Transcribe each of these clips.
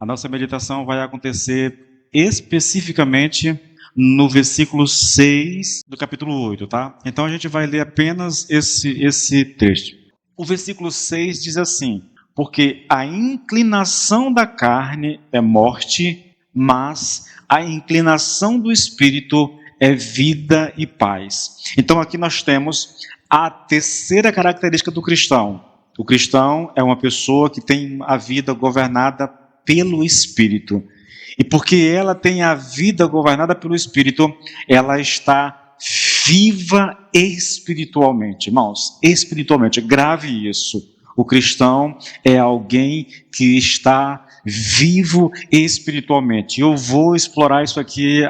A nossa meditação vai acontecer especificamente no versículo 6 do capítulo 8, tá? Então a gente vai ler apenas esse trecho. O versículo 6 diz assim: porque a inclinação da carne é morte, mas a inclinação do espírito é vida e paz. Então aqui nós temos a terceira característica do cristão. O cristão é uma pessoa que tem a vida governada pelo Espírito. E porque ela tem a vida governada pelo Espírito, ela está viva espiritualmente. Irmãos, espiritualmente, grave isso. O cristão é alguém que está vivo espiritualmente. Eu vou explorar isso aqui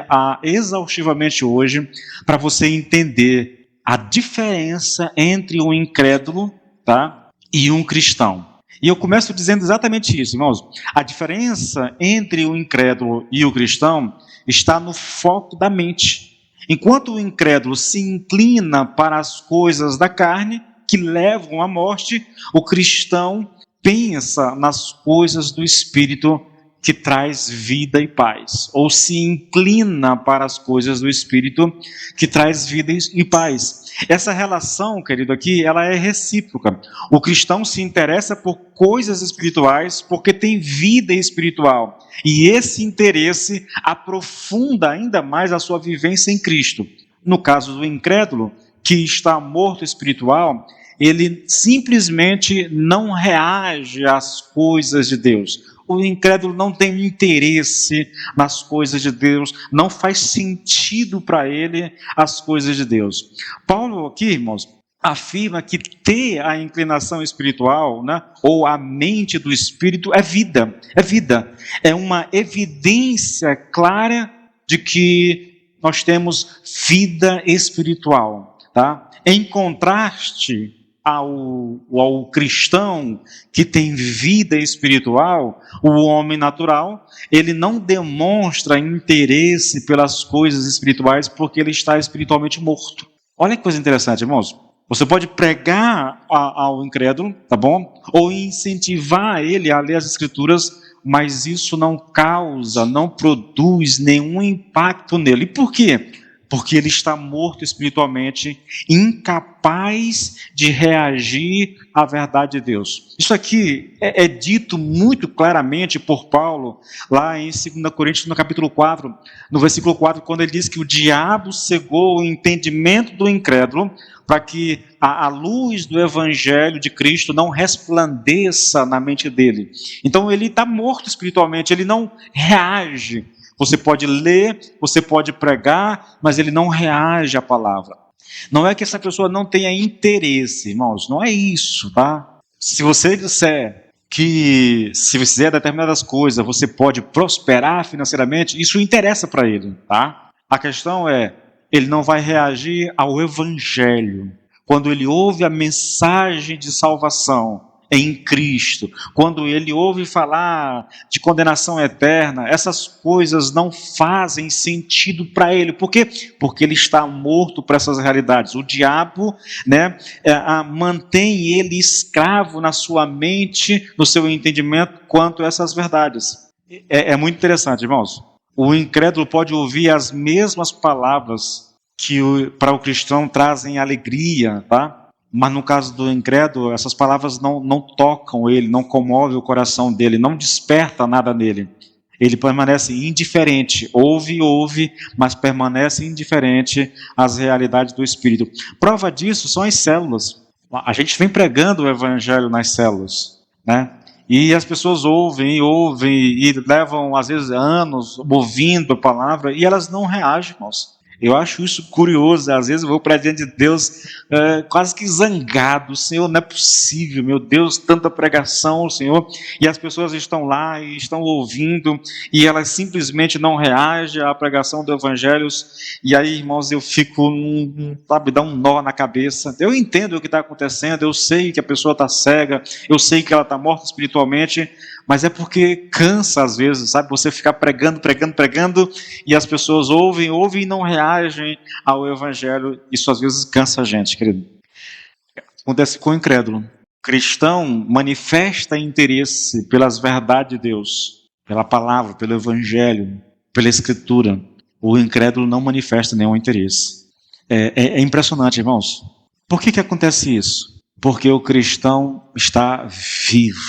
exaustivamente hoje, para você entender a diferença entre um incrédulo, tá, e um cristão. E eu começo dizendo exatamente isso, irmãos. A diferença entre o incrédulo e o cristão está no foco da mente. Enquanto o incrédulo se inclina para as coisas da carne, que levam à morte, o cristão pensa nas coisas do Espírito, que traz vida e paz. Ou se inclina para as coisas do Espírito, que traz vida e paz. Essa relação, querido, aqui, ela é recíproca. O cristão se interessa por coisas espirituais porque tem vida espiritual. E esse interesse aprofunda ainda mais a sua vivência em Cristo. No caso do incrédulo, que está morto espiritual, ele simplesmente não reage às coisas de Deus. O incrédulo não tem interesse nas coisas de Deus, não faz sentido para ele as coisas de Deus. Paulo aqui, irmãos, afirma que ter a inclinação espiritual, né, ou a mente do Espírito é vida, é uma evidência clara de que nós temos vida espiritual, tá? Em contraste ao cristão que tem vida espiritual, o homem natural, ele não demonstra interesse pelas coisas espirituais porque ele está espiritualmente morto. Olha que coisa interessante, irmãos. Você pode pregar ao incrédulo, tá bom? Ou incentivar ele a ler as escrituras, mas isso não causa, não produz nenhum impacto nele. E por quê? Porque ele está morto espiritualmente, incapaz de reagir à verdade de Deus. Isso aqui é dito muito claramente por Paulo, lá em 2 Coríntios, no capítulo 4, no versículo 4, quando ele diz que o diabo cegou o entendimento do incrédulo, para que a luz do evangelho de Cristo não resplandeça na mente dele. Então ele está morto espiritualmente, ele não reage. Você pode ler, você pode pregar, mas ele não reage à palavra. Não é que essa pessoa não tenha interesse, irmãos, não é isso, tá? Se você disser que se você fizer determinadas coisas, você pode prosperar financeiramente, isso interessa para ele, tá? A questão é, ele não vai reagir ao evangelho. Quando ele ouve a mensagem de salvação em Cristo, quando ele ouve falar de condenação eterna, essas coisas não fazem sentido para ele. Por quê? Porque ele está morto para essas realidades. O diabo, né, mantém ele escravo na sua mente, no seu entendimento, quanto a essas verdades. É muito interessante, irmãos. O incrédulo pode ouvir as mesmas palavras que para o cristão trazem alegria, tá? Mas no caso do incrédulo, essas palavras não tocam ele, não comovem o coração dele, não desperta nada nele. Ele permanece indiferente, ouve, mas permanece indiferente às realidades do Espírito. Prova disso são as células. A gente vem pregando o evangelho nas células, né? E as pessoas ouvem e levam às vezes anos ouvindo a palavra e elas não reagem, irmãos. Eu acho isso curioso, às vezes eu vou para diante de Deus quase que zangado. Senhor, não é possível, meu Deus, tanta pregação, Senhor, e as pessoas estão lá e estão ouvindo, e elas simplesmente não reagem à pregação do Evangelho, e aí, irmãos, eu fico, sabe, dá um nó na cabeça. Eu entendo o que está acontecendo, eu sei que a pessoa está cega, eu sei que ela está morta espiritualmente, mas é porque cansa às vezes, sabe, você ficar pregando, e as pessoas ouvem e não reagem ao Evangelho. Isso às vezes cansa a gente, querido. Acontece com o incrédulo. O cristão manifesta interesse pelas verdades de Deus, pela palavra, pelo evangelho, pela escritura, o incrédulo não manifesta nenhum interesse. É impressionante, irmãos. Por que acontece isso? Porque o cristão está vivo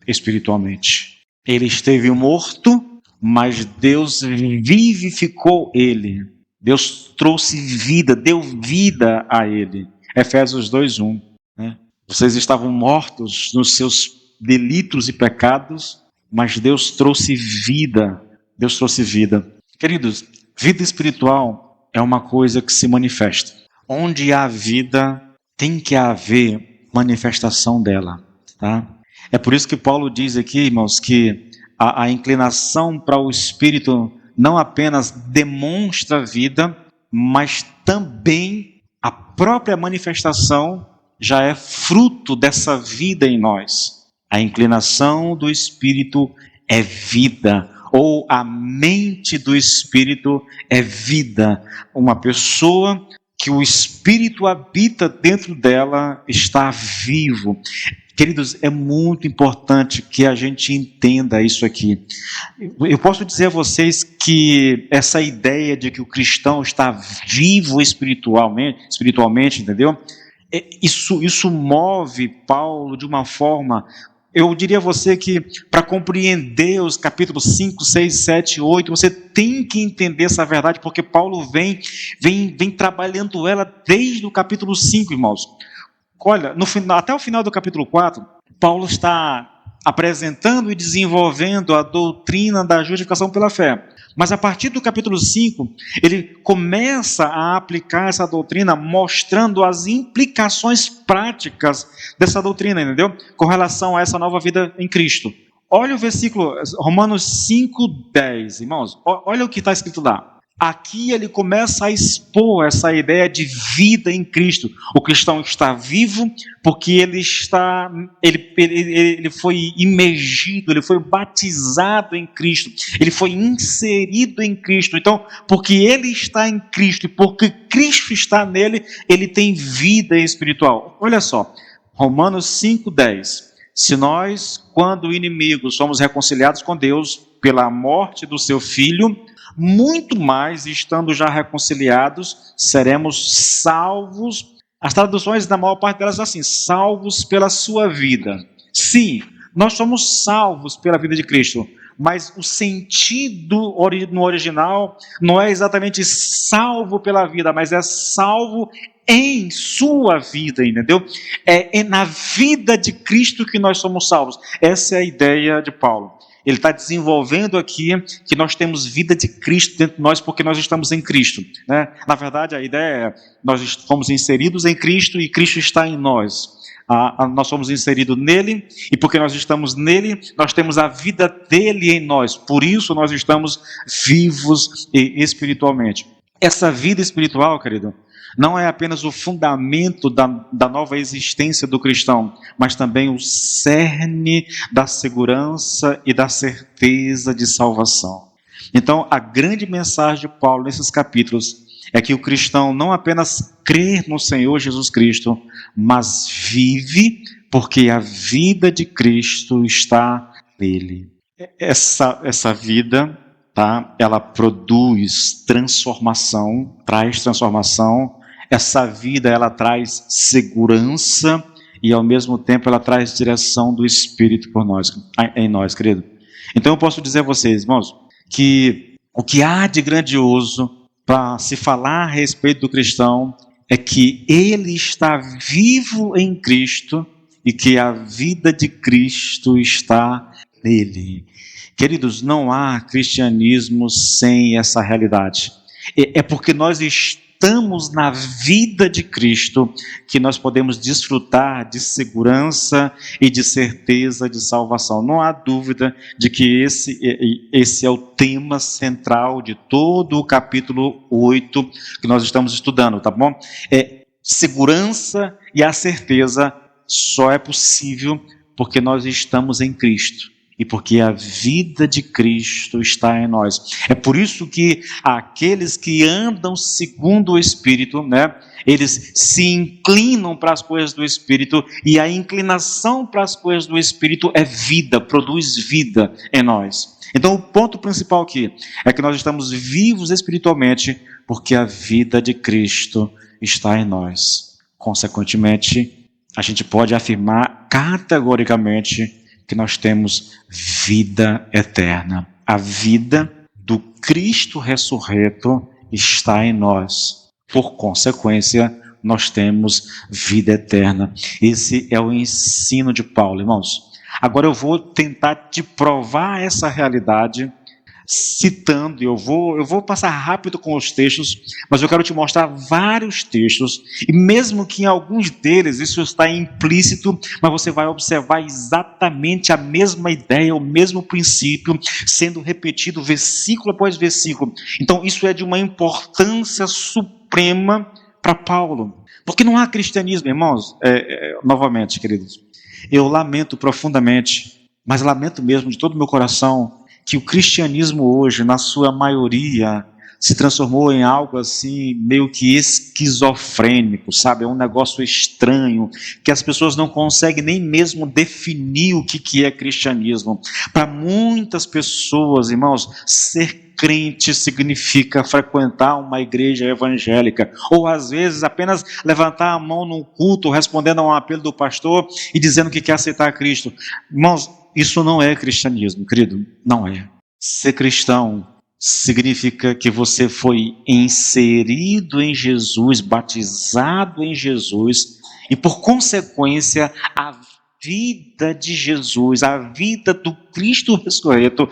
espiritualmente. Ele esteve morto, mas Deus vivificou ele. Deus trouxe vida, deu vida a ele. Efésios 2:1. Né? Vocês estavam mortos nos seus delitos e pecados, mas Deus trouxe vida. Deus trouxe vida. Queridos, vida espiritual é uma coisa que se manifesta. Onde há vida, tem que haver manifestação dela. Tá? É por isso que Paulo diz aqui, irmãos, que a inclinação para o Espírito não apenas demonstra vida, mas também a própria manifestação já é fruto dessa vida em nós. A inclinação do Espírito é vida, ou a mente do Espírito é vida. Uma pessoa que o Espírito habita dentro dela está vivo. Queridos, é muito importante que a gente entenda isso aqui. Eu posso dizer a vocês que essa ideia de que o cristão está vivo espiritualmente, entendeu? Isso move Paulo de uma forma... Eu diria a você que para compreender os capítulos 5, 6, 7, 8, você tem que entender essa verdade, porque Paulo vem trabalhando ela desde o capítulo 5, irmãos. Olha, até o final do capítulo 4, Paulo está apresentando e desenvolvendo a doutrina da justificação pela fé. Mas a partir do capítulo 5, ele começa a aplicar essa doutrina, mostrando as implicações práticas dessa doutrina, entendeu? Com relação a essa nova vida em Cristo. Olha o versículo, Romanos 5:10, irmãos. Olha o que está escrito lá. Aqui ele começa a expor essa ideia de vida em Cristo. O cristão está vivo porque ele foi imergido, ele foi batizado em Cristo, ele foi inserido em Cristo. Então, porque ele está em Cristo e porque Cristo está nele, ele tem vida espiritual. Olha só, Romanos 5:10. Se nós, quando inimigos, somos reconciliados com Deus pela morte do seu Filho, muito mais, estando já reconciliados, seremos salvos. As traduções, na maior parte delas, assim, salvos pela sua vida. Sim, nós somos salvos pela vida de Cristo, mas o sentido no original não é exatamente salvo pela vida, mas é salvo em sua vida, entendeu? É na vida de Cristo que nós somos salvos. Essa é a ideia de Paulo. Ele está desenvolvendo aqui que nós temos vida de Cristo dentro de nós porque nós estamos em Cristo. Né? Na verdade, a ideia é nós fomos inseridos em Cristo e Cristo está em nós. Nós somos inseridos nele e porque nós estamos nele, nós temos a vida dele em nós. Por isso nós estamos vivos espiritualmente. Essa vida espiritual, querido, não é apenas o fundamento da nova existência do cristão, mas também o cerne da segurança e da certeza de salvação. Então, a grande mensagem de Paulo nesses capítulos é que o cristão não apenas crê no Senhor Jesus Cristo, mas vive porque a vida de Cristo está nele. Essa vida, tá? Ela produz transformação, traz transformação. Essa vida, ela traz segurança e, ao mesmo tempo, ela traz direção do Espírito em nós, querido. Então, eu posso dizer a vocês, irmãos, que o que há de grandioso para se falar a respeito do cristão é que ele está vivo em Cristo e que a vida de Cristo está nele. Queridos, não há cristianismo sem essa realidade. É porque nós estamos na vida de Cristo que nós podemos desfrutar de segurança e de certeza de salvação. Não há dúvida de que esse é o tema central de todo o capítulo 8 que nós estamos estudando, tá bom? Segurança e a certeza só é possível porque nós estamos em Cristo. E porque a vida de Cristo está em nós. É por isso que aqueles que andam segundo o Espírito, né, eles se inclinam para as coisas do Espírito, e a inclinação para as coisas do Espírito é vida, produz vida em nós. Então o ponto principal aqui é que nós estamos vivos espiritualmente porque a vida de Cristo está em nós. Consequentemente, a gente pode afirmar categoricamente que nós temos vida eterna. A vida do Cristo ressurreto está em nós. Por consequência, nós temos vida eterna. Esse é o ensino de Paulo, irmãos. Agora eu vou tentar te provar essa realidade citando, eu vou passar rápido com os textos, mas eu quero te mostrar vários textos, e mesmo que em alguns deles isso está implícito, mas você vai observar exatamente a mesma ideia, o mesmo princípio, sendo repetido versículo após versículo. Então isso é de uma importância suprema para Paulo, porque não há cristianismo, irmãos, novamente, queridos, eu lamento profundamente, mas lamento mesmo de todo o meu coração, que o cristianismo hoje, na sua maioria, se transformou em algo assim, meio que esquizofrênico, sabe? É um negócio estranho, que as pessoas não conseguem nem mesmo definir o que é cristianismo. Para muitas pessoas, irmãos, ser crente significa frequentar uma igreja evangélica, ou às vezes apenas levantar a mão num culto, respondendo a um apelo do pastor e dizendo que quer aceitar Cristo. Irmãos, isso não é cristianismo, querido, não é. Ser cristão significa que você foi inserido em Jesus, batizado em Jesus, e por consequência, a vida de Jesus, a vida do Cristo ressurreto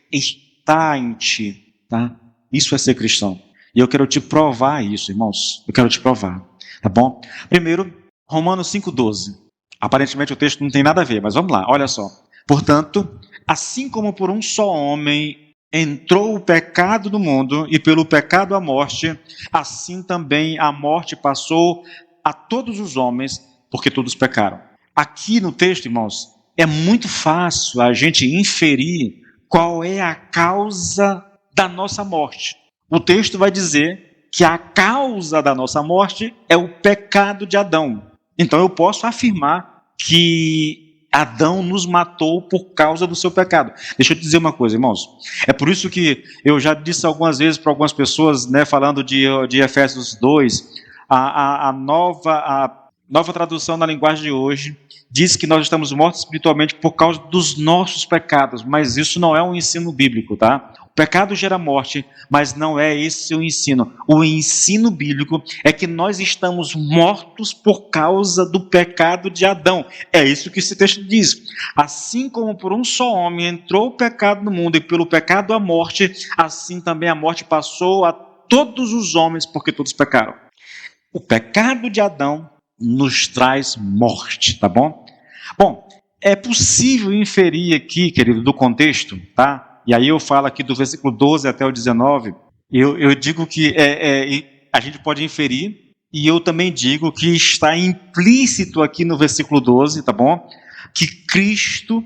está em ti, tá? Isso é ser cristão. E eu quero te provar isso, irmãos. Eu quero te provar, tá bom? Primeiro, Romanos 5,12. Aparentemente o texto não tem nada a ver, mas vamos lá, olha só. Portanto, assim como por um só homem entrou o pecado no mundo, e pelo pecado a morte, assim também a morte passou a todos os homens, porque todos pecaram. Aqui no texto, irmãos, é muito fácil a gente inferir qual é a causa da nossa morte. O texto vai dizer que a causa da nossa morte é o pecado de Adão. Então eu posso afirmar que Adão nos matou por causa do seu pecado. Deixa eu te dizer uma coisa, irmãos. É por isso que eu já disse algumas vezes para algumas pessoas, né, falando de Efésios 2, a nova tradução na linguagem de hoje diz que nós estamos mortos espiritualmente por causa dos nossos pecados, mas isso não é um ensino bíblico, tá? O pecado gera morte, mas não é esse o ensino. O ensino bíblico é que nós estamos mortos por causa do pecado de Adão. É isso que esse texto diz. Assim como por um só homem entrou o pecado no mundo e pelo pecado a morte, assim também a morte passou a todos os homens, porque todos pecaram. O pecado de Adão nos traz morte, tá bom? Bom, é possível inferir aqui, querido, do contexto, tá? E aí eu falo aqui do versículo 12 até o 19, eu digo que a gente pode inferir, e eu também digo que está implícito aqui no versículo 12, tá bom? Que Cristo,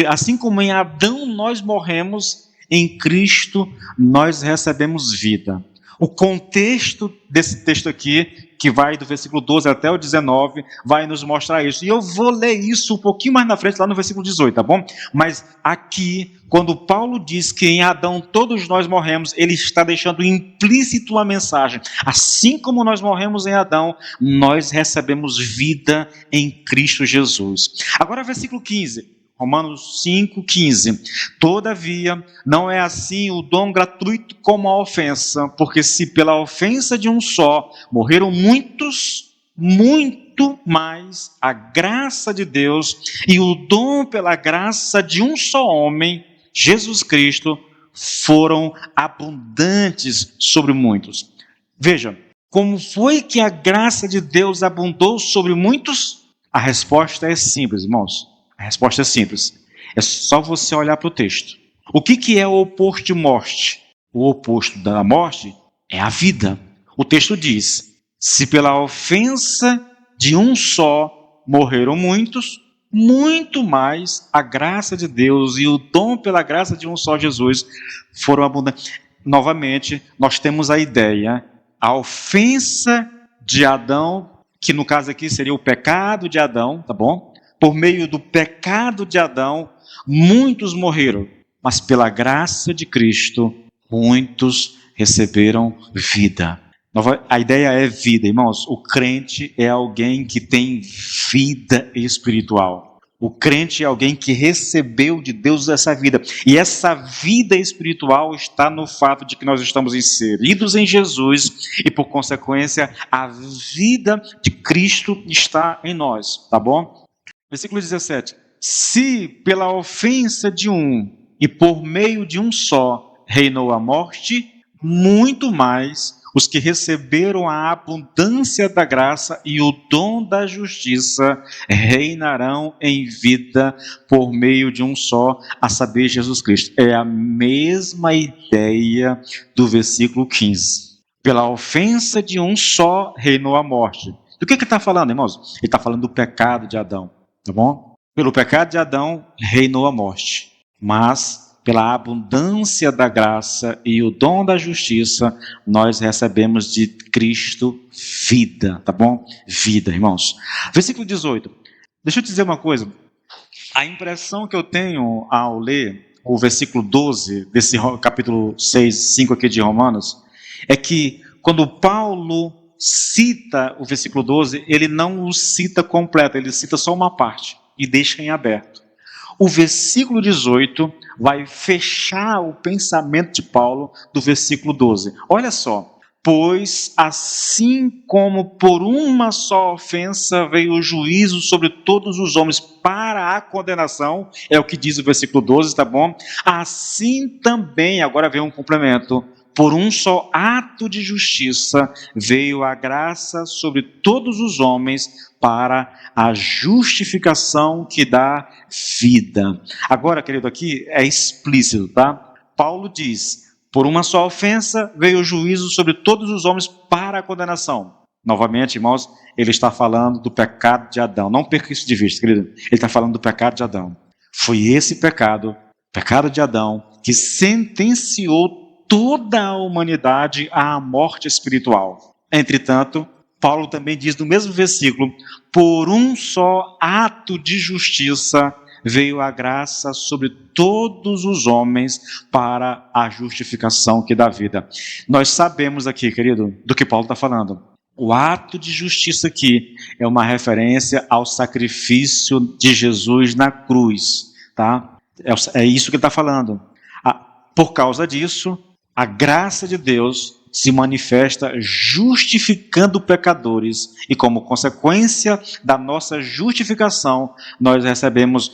assim como em Adão nós morremos, em Cristo nós recebemos vida. O contexto desse texto aqui, que vai do versículo 12 até o 19, vai nos mostrar isso. E eu vou ler isso um pouquinho mais na frente, lá no versículo 18, tá bom? Mas aqui, quando Paulo diz que em Adão todos nós morremos, ele está deixando implícito a mensagem. Assim como nós morremos em Adão, nós recebemos vida em Cristo Jesus. Agora, versículo 15. Romanos 5,15. Todavia, não é assim o dom gratuito como a ofensa, porque se pela ofensa de um só morreram muitos, muito mais a graça de Deus e o dom pela graça de um só homem, Jesus Cristo, foram abundantes sobre muitos. Veja, como foi que a graça de Deus abundou sobre muitos? A resposta é simples, irmãos. A resposta é simples. É só você olhar para o texto. O que é o oposto de morte? O oposto da morte é a vida. O texto diz: se pela ofensa de um só morreram muitos, muito mais a graça de Deus e o dom pela graça de um só Jesus foram abundantes. Novamente, nós temos a ideia, a ofensa de Adão, que no caso aqui seria o pecado de Adão, tá bom? Por meio do pecado de Adão, muitos morreram. mas pela graça de Cristo, muitos receberam vida. A ideia é vida, irmãos. O crente é alguém que tem vida espiritual. O crente é alguém que recebeu de Deus essa vida. E essa vida espiritual está no fato de que nós estamos inseridos em Jesus e, por consequência, a vida de Cristo está em nós. Tá bom? Versículo 17. Se pela ofensa de um e por meio de um só reinou a morte, muito mais os que receberam a abundância da graça e o dom da justiça reinarão em vida por meio de um só, a saber, Jesus Cristo. É a mesma ideia do versículo 15. Pela ofensa de um só reinou a morte. Do que ele está falando, irmãos? Ele está falando do pecado de Adão, tá bom? Pelo pecado de Adão reinou a morte, mas pela abundância da graça e o dom da justiça, nós recebemos de Cristo vida, tá bom? Vida, irmãos. Versículo 18. Deixa eu te dizer uma coisa. A impressão que eu tenho ao ler o versículo 12 desse capítulo 6, 5 aqui de Romanos, é que quando Paulo cita o versículo 12, ele não o cita completo, ele cita só uma parte e deixa em aberto. O versículo 18 vai fechar o pensamento de Paulo do versículo 12. Olha só. Pois assim como por uma só ofensa veio o juízo sobre todos os homens para a condenação, é o que diz o versículo 12, tá bom? Assim também, agora vem um complemento, por um só ato de justiça veio a graça sobre todos os homens para a justificação que dá vida. Agora, querido, aqui é explícito, tá? Paulo diz, por uma só ofensa veio o juízo sobre todos os homens para a condenação. Novamente, irmãos, ele está falando do pecado de Adão. Não perca isso de vista, querido. Ele está falando do pecado de Adão. Foi esse pecado de Adão, que sentenciou toda a humanidade à morte espiritual. Entretanto, Paulo também diz no mesmo versículo, por um só ato de justiça veio a graça sobre todos os homens para a justificação que dá vida. Nós sabemos aqui, querido, do que Paulo está falando. O ato de justiça aqui é uma referência ao sacrifício de Jesus na cruz, tá? É isso que ele está falando. Por causa disso, a graça de Deus se manifesta justificando pecadores e, como consequência da nossa justificação, nós recebemos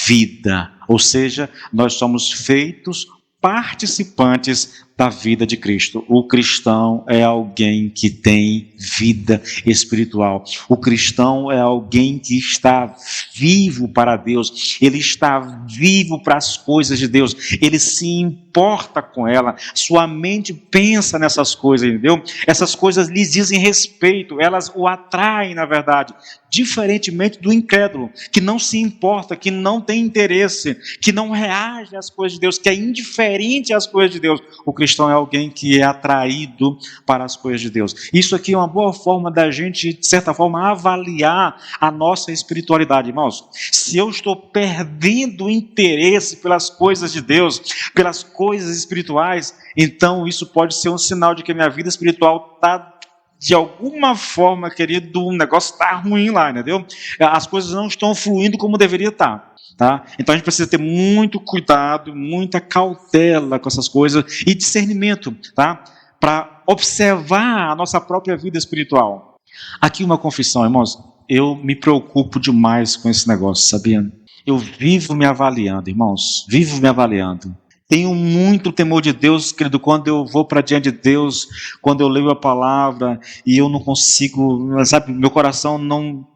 vida, ou seja, nós somos feitos participantes da vida de Cristo. O cristão é alguém que tem vida espiritual. O cristão é alguém que está vivo para Deus. Ele está vivo para as coisas de Deus. Ele se importa com ela. Sua mente pensa nessas coisas, entendeu? Essas coisas lhe dizem respeito. Elas o atraem, na verdade. Diferentemente do incrédulo, que não se importa, que não tem interesse, que não reage às coisas de Deus, que é indiferente às coisas de Deus. O cristão é alguém que é atraído para as coisas de Deus. Isso aqui é uma boa forma da gente, de certa forma, avaliar a nossa espiritualidade, irmãos. Se eu estou perdendo interesse pelas coisas de Deus, pelas coisas espirituais, então isso pode ser um sinal de que a minha vida espiritual está, de alguma forma, querido, o negócio está ruim lá, entendeu? As coisas não estão fluindo como deveria estar. Tá? Então a gente precisa ter muito cuidado, muita cautela com essas coisas e discernimento, tá? Para observar a nossa própria vida espiritual. Aqui uma confissão, irmãos, eu me preocupo demais com esse negócio, sabia? Eu vivo me avaliando, irmãos, vivo me avaliando. Tenho muito temor de Deus, querido, quando eu vou para diante de Deus, quando eu leio a palavra e eu não consigo, sabe, meu coração não...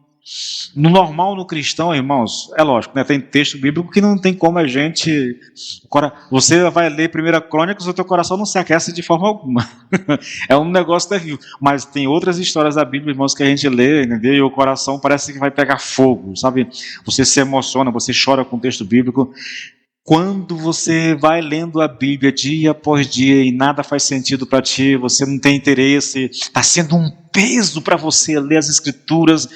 No normal, no cristão, irmãos, é lógico, né? Tem texto bíblico que não tem como a gente... Você vai ler 1 Crônicas, o teu coração não se aquece de forma alguma. É um negócio terrível. Mas tem outras histórias da Bíblia, irmãos, que a gente lê, entendeu? E o coração parece que vai pegar fogo, sabe? Você se emociona, você chora com o texto bíblico. Quando você vai lendo a Bíblia dia após dia e nada faz sentido para ti, você não tem interesse, está sendo um peso para você ler as Escrituras,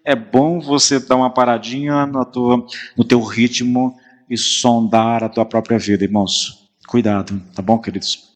é bom você dar uma paradinha no teu ritmo e sondar a tua própria vida, irmãos. Cuidado, tá bom, queridos?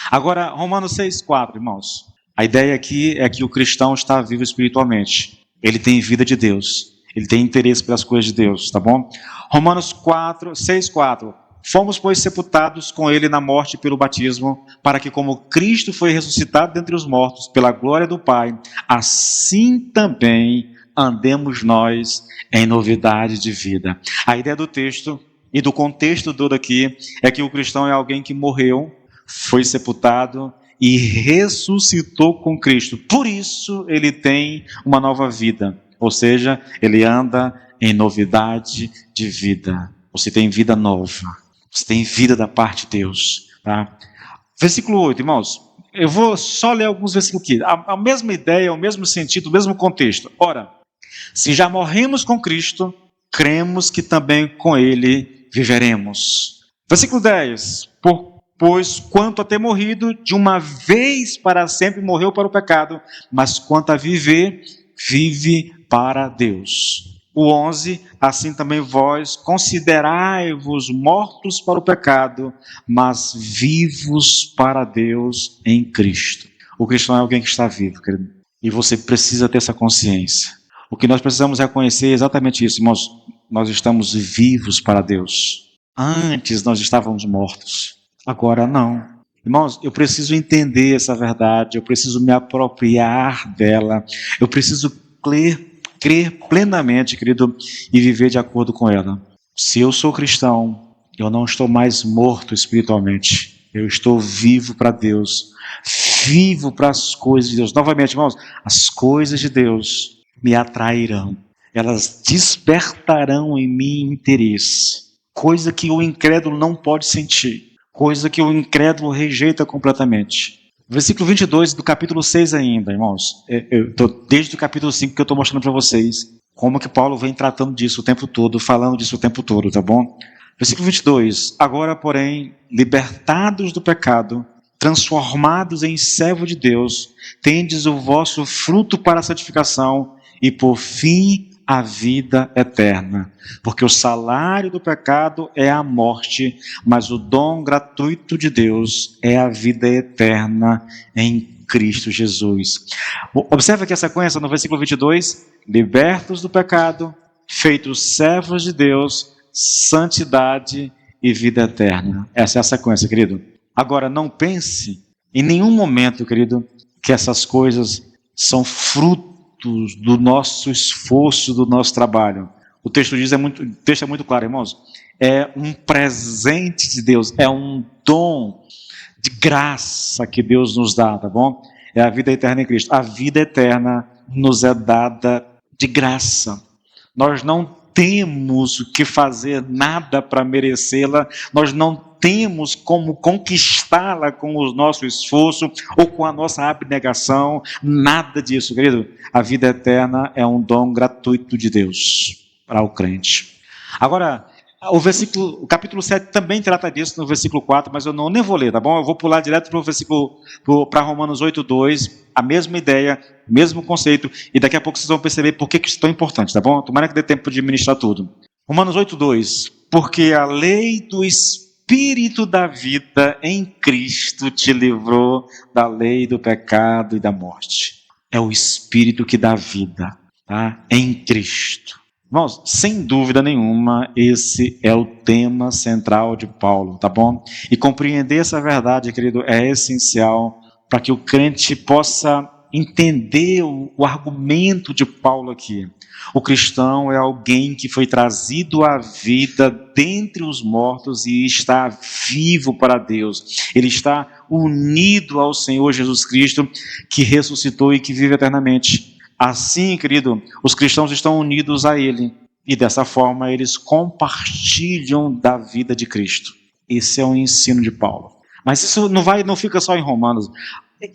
Agora, Romanos 6,4, irmãos. A ideia aqui é que o cristão está vivo espiritualmente. Ele tem vida de Deus. Ele tem interesse pelas coisas de Deus, tá bom? Romanos 6,4. Fomos, pois, sepultados com ele na morte pelo batismo, para que, como Cristo foi ressuscitado dentre os mortos pela glória do Pai, assim também andemos nós em novidade de vida. A ideia do texto e do contexto todo aqui é que o cristão é alguém que morreu, foi sepultado e ressuscitou com Cristo. Por isso ele tem uma nova vida, ou seja, ele anda em novidade de vida. Você tem vida nova, você tem vida da parte de Deus, tá? Versículo 8, irmãos, eu vou só ler alguns versículos aqui, a mesma ideia, o mesmo sentido, o mesmo contexto. Ora, se já morremos com Cristo, cremos que também com ele viveremos. Versículo 10, pois quanto a ter morrido, de uma vez para sempre morreu para o pecado, mas quanto a viver, vive para Deus. O 11, assim também vós considerai-vos mortos para o pecado, mas vivos para Deus em Cristo. O cristão é alguém que está vivo, querido, e você precisa ter essa consciência. O que nós precisamos reconhecer é exatamente isso, irmãos. Nós estamos vivos para Deus. Antes nós estávamos mortos. Agora não. Irmãos, eu preciso entender essa verdade, eu preciso me apropriar dela, eu preciso crer plenamente, querido, e viver de acordo com ela. Se eu sou cristão, eu não estou mais morto espiritualmente, eu estou vivo para Deus, vivo para as coisas de Deus. Novamente, irmãos, as coisas de Deus me atrairão, elas despertarão em mim interesse, coisa que o incrédulo não pode sentir. Coisa que o incrédulo rejeita completamente. Versículo 22 do capítulo 6 ainda, irmãos. Desde o capítulo 5 que eu estou mostrando para vocês como que Paulo vem tratando disso o tempo todo, falando disso o tempo todo, tá bom? Versículo 22. Agora, porém, libertados do pecado, transformados em servo de Deus, tendes o vosso fruto para a santificação e, por fim, a vida eterna. Porque o salário do pecado é a morte, mas o dom gratuito de Deus é a vida eterna em Cristo Jesus. Observa que a sequência no versículo 22, libertos do pecado, feitos servos de Deus, santidade e vida eterna. Essa é a sequência, querido. Agora, não pense em nenhum momento, querido, que essas coisas são fruto do nosso esforço, do nosso trabalho. O texto é muito claro, irmãos. É um presente de Deus, é um dom de graça que Deus nos dá, tá bom? É a vida eterna em Cristo. A vida eterna nos é dada de graça. Nós não temos que fazer nada para merecê-la, nós não temos como conquistá-la com o nosso esforço ou com a nossa abnegação, nada disso, querido. A vida eterna é um dom gratuito de Deus para o crente. Agora, o capítulo 7 também trata disso no versículo 4, mas eu nem vou ler, tá bom? Eu vou pular direto para Romanos 8,2, a mesma ideia, mesmo conceito, e daqui a pouco vocês vão perceber por que isso é tão importante, tá bom? Tomara que dê tempo de ministrar tudo. Romanos 8,2, porque a lei do Espírito da vida em Cristo te livrou da lei do pecado e da morte. É o Espírito que dá vida, tá? Em Cristo. Irmãos, sem dúvida nenhuma, esse é o tema central de Paulo, tá bom? E compreender essa verdade, querido, é essencial para que o crente possa entender o argumento de Paulo aqui. O cristão é alguém que foi trazido à vida dentre os mortos e está vivo para Deus. Ele está unido ao Senhor Jesus Cristo, que ressuscitou e que vive eternamente. Assim, querido, os cristãos estão unidos a Ele e dessa forma eles compartilham da vida de Cristo. Esse é o ensino de Paulo. Mas isso não fica só em Romanos.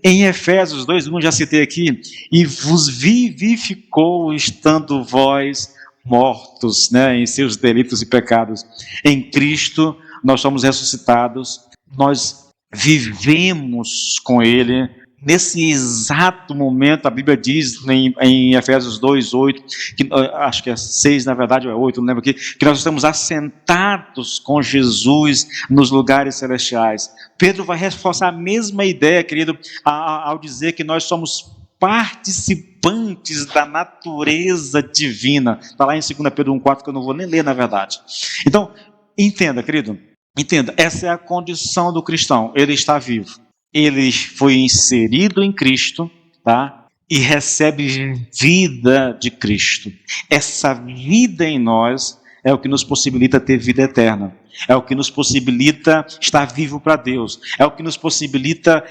Em Efésios 2:1, já citei aqui, e vos vivificou estando vós mortos, né, em seus delitos e pecados. Em Cristo nós somos ressuscitados, nós vivemos com Ele, Nesse exato momento, a Bíblia diz em Efésios 2:8, que, acho que é 6, na verdade, ou é 8, não lembro aqui, que nós estamos assentados com Jesus nos lugares celestiais. Pedro vai reforçar a mesma ideia, querido, ao dizer que nós somos participantes da natureza divina. Está lá em 2 Pedro 1:4, que eu não vou nem ler, na verdade. Então, entenda, querido, entenda, essa é a condição do cristão, ele está vivo. Ele foi inserido em Cristo, tá? E recebe vida de Cristo. Essa vida em nós é o que nos possibilita ter vida eterna. É o que nos possibilita estar vivo para Deus. É o que nos possibilita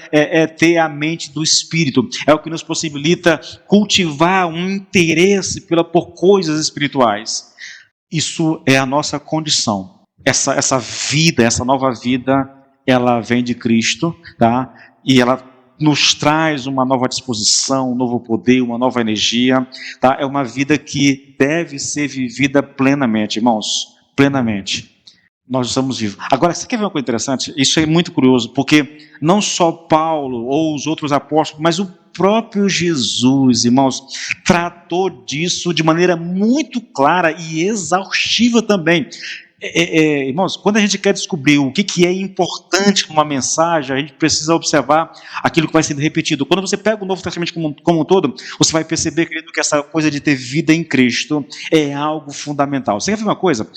ter a mente do Espírito. É o que nos possibilita cultivar um interesse por coisas espirituais. Isso é a nossa condição. Essa vida, essa nova vida, ela vem de Cristo, tá? E ela nos traz uma nova disposição, um novo poder, uma nova energia, tá? É uma vida que deve ser vivida plenamente, irmãos, plenamente. Nós estamos vivos. Agora, você quer ver uma coisa interessante? Isso é muito curioso, porque não só Paulo ou os outros apóstolos, mas o próprio Jesus, irmãos, tratou disso de maneira muito clara e exaustiva também. Irmãos, quando a gente quer descobrir o que é importante numa mensagem, a gente precisa observar aquilo que vai sendo repetido. Quando você pega o Novo Testamento como um todo, você vai perceber, querido, que essa coisa de ter vida em Cristo é algo fundamental. Você quer ver uma coisa?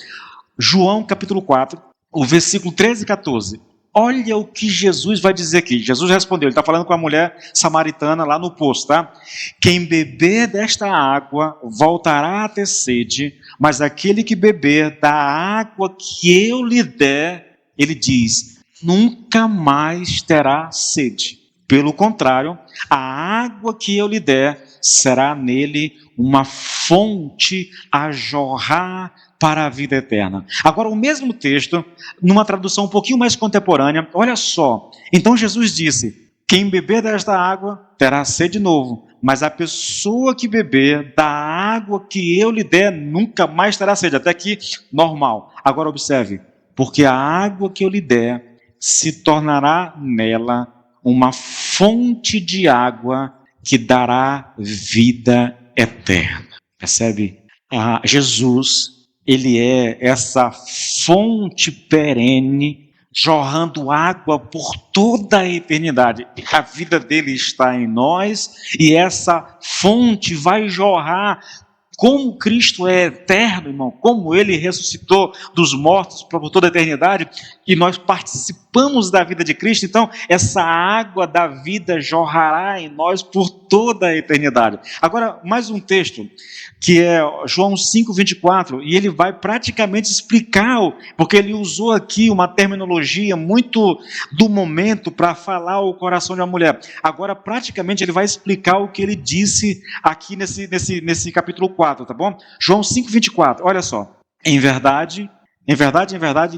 João capítulo 4, o versículo 13 e 14. Olha o que Jesus vai dizer aqui. Jesus respondeu, ele está falando com a mulher samaritana lá no poço, tá? Quem beber desta água voltará a ter sede, mas aquele que beber da água que eu lhe der, ele diz, nunca mais terá sede. Pelo contrário, a água que eu lhe der será nele uma fonte a jorrar para a vida eterna. Agora, o mesmo texto, numa tradução um pouquinho mais contemporânea, olha só. Então Jesus disse, quem beber desta água terá sede de novo, mas a pessoa que beber da água que eu lhe der nunca mais terá sede. Até aqui, normal. Agora observe, porque a água que eu lhe der se tornará nela uma fonte de água que dará vida eterna. Percebe? Jesus, ele é essa fonte perene, jorrando água por toda a eternidade. A vida dele está em nós e essa fonte vai jorrar. Como Cristo é eterno, irmão, como Ele ressuscitou dos mortos por toda a eternidade, e nós participamos da vida de Cristo, então essa água da vida jorrará em nós por toda a eternidade. Agora, mais um texto, que é João 5:24, e ele vai praticamente explicar, porque ele usou aqui uma terminologia muito do momento para falar o coração de uma mulher. Agora, praticamente, ele vai explicar o que ele disse aqui nesse capítulo 4, tá bom? João 5:24, olha só. Em verdade,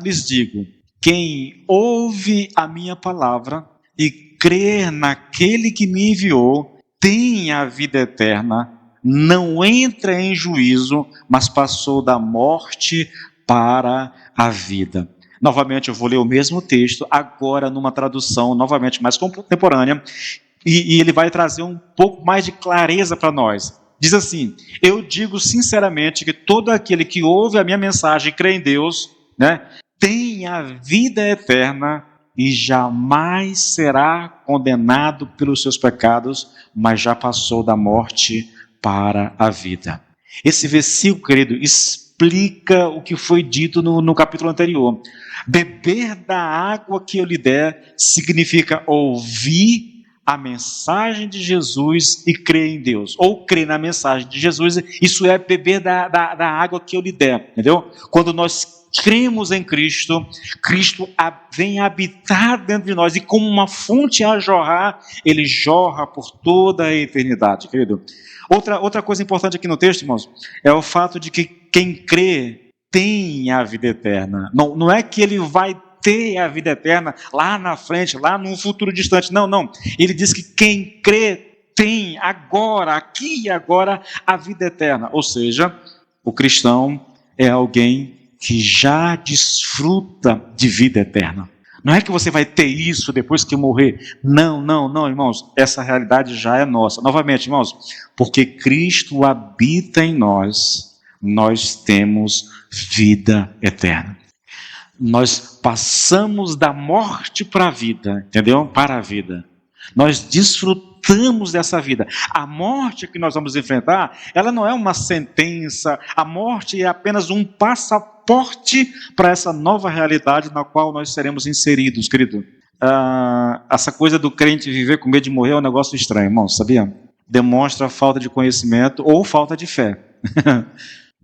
lhes digo, quem ouve a minha palavra e crer naquele que me enviou, tem a vida eterna, não entra em juízo, mas passou da morte para a vida. Novamente, eu vou ler o mesmo texto, agora numa tradução, novamente, mais contemporânea, e ele vai trazer um pouco mais de clareza para nós. Diz assim, eu digo sinceramente que todo aquele que ouve a minha mensagem e crê em Deus, né, tem a vida eterna e jamais será condenado pelos seus pecados, mas já passou da morte para a vida. Esse versículo, querido, explica o que foi dito no capítulo anterior. Beber da água que eu lhe der significa ouvir a mensagem de Jesus e crer em Deus, ou crer na mensagem de Jesus, isso é beber da água que eu lhe der, entendeu? Quando nós cremos em Cristo, Cristo vem habitar dentro de nós, e como uma fonte a jorrar, ele jorra por toda a eternidade, querido. Outra coisa importante aqui no texto, irmãos, é o fato de que quem crê tem a vida eterna. Não é que ele vai ter a vida eterna lá na frente, lá num futuro distante. Não. Ele diz que quem crê tem agora, aqui e agora, a vida eterna. Ou seja, o cristão é alguém que já desfruta de vida eterna. Não é que você vai ter isso depois que morrer. Não, não, não, irmãos. Essa realidade já é nossa. Novamente, irmãos, porque Cristo habita em nós, nós temos vida eterna. Nós passamos da morte para a vida, entendeu? Para a vida. Nós desfrutamos dessa vida. A morte que nós vamos enfrentar, ela não é uma sentença. A morte é apenas um passaporte para essa nova realidade na qual nós seremos inseridos, querido. Essa coisa do crente viver com medo de morrer é um negócio estranho, irmão, sabia? Demonstra falta de conhecimento ou falta de fé.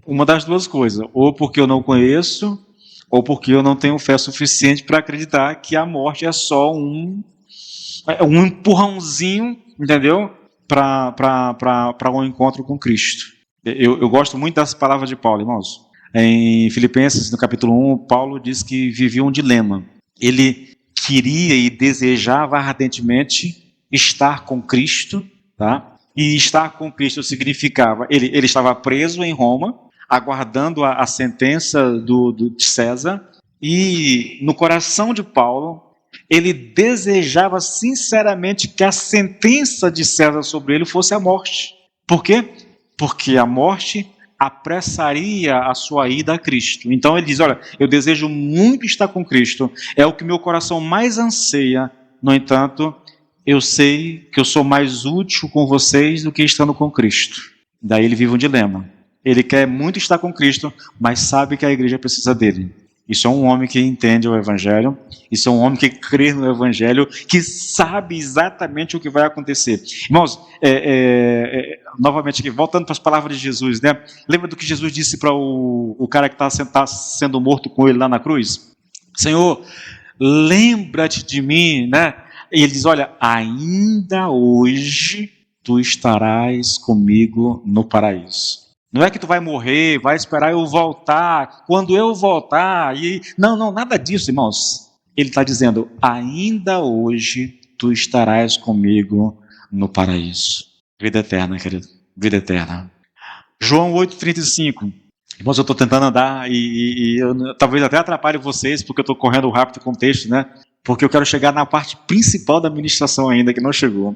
Uma das duas coisas. Ou porque eu não conheço, ou porque eu não tenho fé suficiente para acreditar que a morte é só um empurrãozinho, entendeu? Para um encontro com Cristo. Eu gosto muito das palavras de Paulo, irmãos. Em Filipenses, no capítulo 1, Paulo diz que vivia um dilema. Ele queria e desejava ardentemente estar com Cristo, tá? E estar com Cristo significava, ele estava preso em Roma, aguardando a sentença de César, e no coração de Paulo, ele desejava sinceramente que a sentença de César sobre ele fosse a morte. Por quê? Porque a morte apressaria a sua ida a Cristo. Então ele diz, olha, eu desejo muito estar com Cristo, é o que meu coração mais anseia, no entanto, eu sei que eu sou mais útil com vocês do que estando com Cristo. Daí ele vive um dilema. Ele quer muito estar com Cristo, mas sabe que a igreja precisa dele. Isso é um homem que entende o Evangelho, isso é um homem que crê no Evangelho, que sabe exatamente o que vai acontecer. Irmãos, novamente aqui, voltando para as palavras de Jesus, né? Lembra do que Jesus disse para o cara que está sendo morto com ele lá na cruz? Senhor, lembra-te de mim, né? E ele diz, olha, ainda hoje tu estarás comigo no paraíso. Não é que tu vai morrer, vai esperar eu voltar, quando eu voltar, não, nada disso, irmãos. Ele está dizendo, ainda hoje tu estarás comigo no paraíso. Vida eterna, querido, vida eterna. João 8,35. Irmãos, eu estou tentando andar e eu talvez até atrapalhe vocês, porque eu estou correndo rápido com o texto, né? Porque eu quero chegar na parte principal da ministração ainda, que não chegou.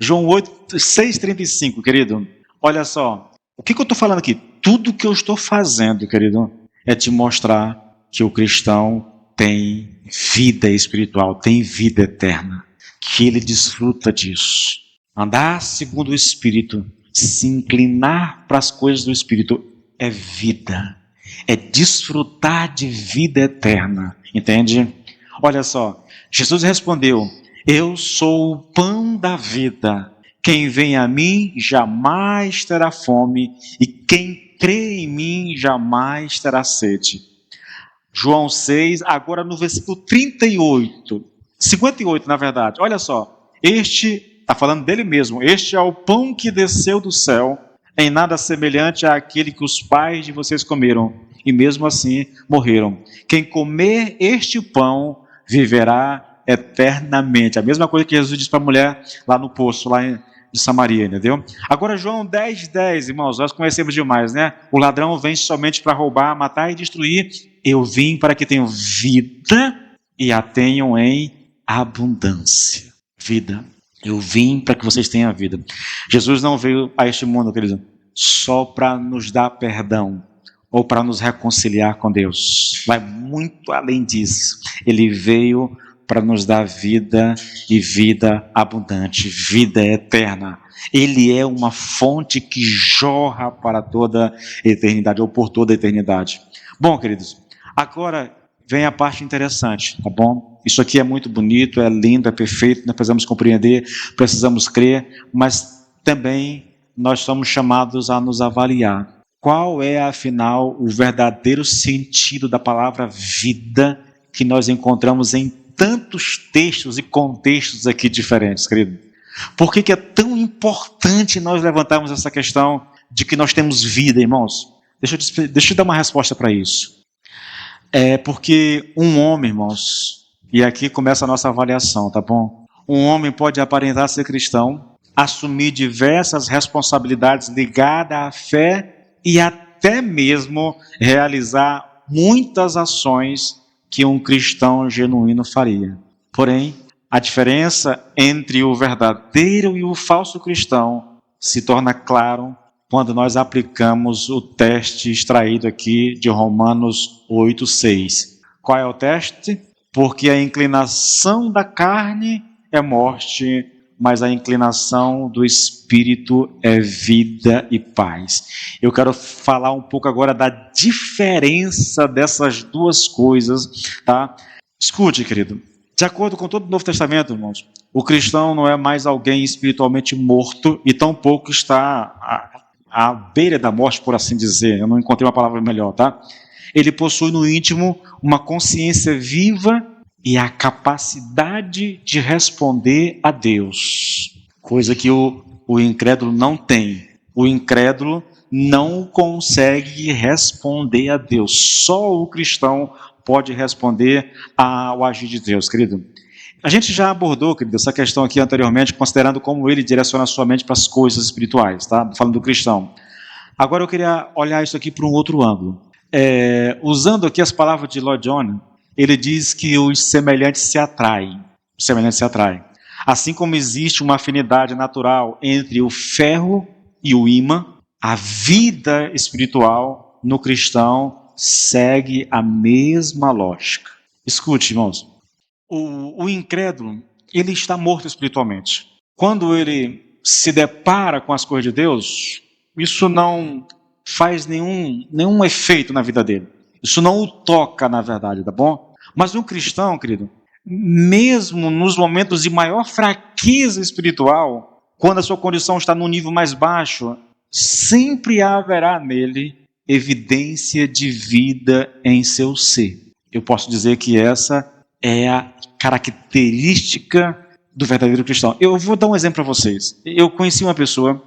João 6,35, querido, olha só. O que eu estou falando aqui? Tudo que eu estou fazendo, querido, é te mostrar que o cristão tem vida espiritual, tem vida eterna, que ele desfruta disso. Andar segundo o Espírito, se inclinar para as coisas do Espírito, é vida, é desfrutar de vida eterna, entende? Olha só, Jesus respondeu, eu sou o pão da vida. Quem vem a mim jamais terá fome, e quem crê em mim jamais terá sede. João 6, agora no versículo 38, 58 na verdade, olha só, está falando dele mesmo, este é o pão que desceu do céu, em nada semelhante àquele que os pais de vocês comeram, e mesmo assim morreram. Quem comer este pão viverá eternamente. A mesma coisa que Jesus disse para a mulher lá no poço, lá de Samaria, entendeu? Agora João 10:10, irmãos, nós conhecemos demais, né? O ladrão vem somente para roubar, matar e destruir. Eu vim para que tenham vida e a tenham em abundância. Vida. Eu vim para que vocês tenham vida. Jesus não veio a este mundo, querido, só para nos dar perdão ou para nos reconciliar com Deus. Vai muito além disso. Ele veio para nos dar vida e vida abundante, vida eterna. Ele é uma fonte que jorra para toda a eternidade, ou por toda a eternidade. Bom, queridos, agora vem a parte interessante, tá bom? Isso aqui é muito bonito, é lindo, é perfeito, nós precisamos compreender, precisamos crer, mas também nós somos chamados a nos avaliar. Qual é, afinal, o verdadeiro sentido da palavra vida que nós encontramos em tantos textos e contextos aqui diferentes, querido? Por que é tão importante nós levantarmos essa questão de que nós temos vida, irmãos? Deixa eu dar uma resposta para isso. É porque um homem, irmãos, e aqui começa a nossa avaliação, tá bom? Um homem pode aparentar ser cristão, assumir diversas responsabilidades ligadas à fé e até mesmo realizar muitas ações que um cristão genuíno faria. Porém, a diferença entre o verdadeiro e o falso cristão se torna claro quando nós aplicamos o teste extraído aqui de Romanos 8:6. Qual é o teste? Porque a inclinação da carne é morte, mas a inclinação do Espírito é vida e paz. Eu quero falar um pouco agora da diferença dessas duas coisas, tá? Escute, querido. De acordo com todo o Novo Testamento, irmãos, o cristão não é mais alguém espiritualmente morto e tampouco está à beira da morte, por assim dizer. Eu não encontrei uma palavra melhor, tá? Ele possui no íntimo uma consciência viva e a capacidade de responder a Deus, coisa que o incrédulo não tem. O incrédulo não consegue responder a Deus. Só o cristão pode responder ao agir de Deus, querido. A gente já abordou, querido, essa questão aqui anteriormente, considerando como ele direciona a sua mente para as coisas espirituais, tá? Falando do cristão. Agora eu queria olhar isso aqui para um outro ângulo. Usando aqui as palavras de Lloyd Jones, ele diz que os semelhantes se atraem. Os semelhantes se atraem. Assim como existe uma afinidade natural entre o ferro e o ímã, a vida espiritual no cristão segue a mesma lógica. Escute, irmãos. O incrédulo, ele está morto espiritualmente. Quando ele se depara com as coisas de Deus, isso não faz nenhum efeito na vida dele. Isso não o toca, na verdade, tá bom? Mas um cristão, querido, mesmo nos momentos de maior fraqueza espiritual, quando a sua condição está no nível mais baixo, sempre haverá nele evidência de vida em seu ser. Eu posso dizer que essa é a característica do verdadeiro cristão. Eu vou dar um exemplo para vocês. Eu conheci uma pessoa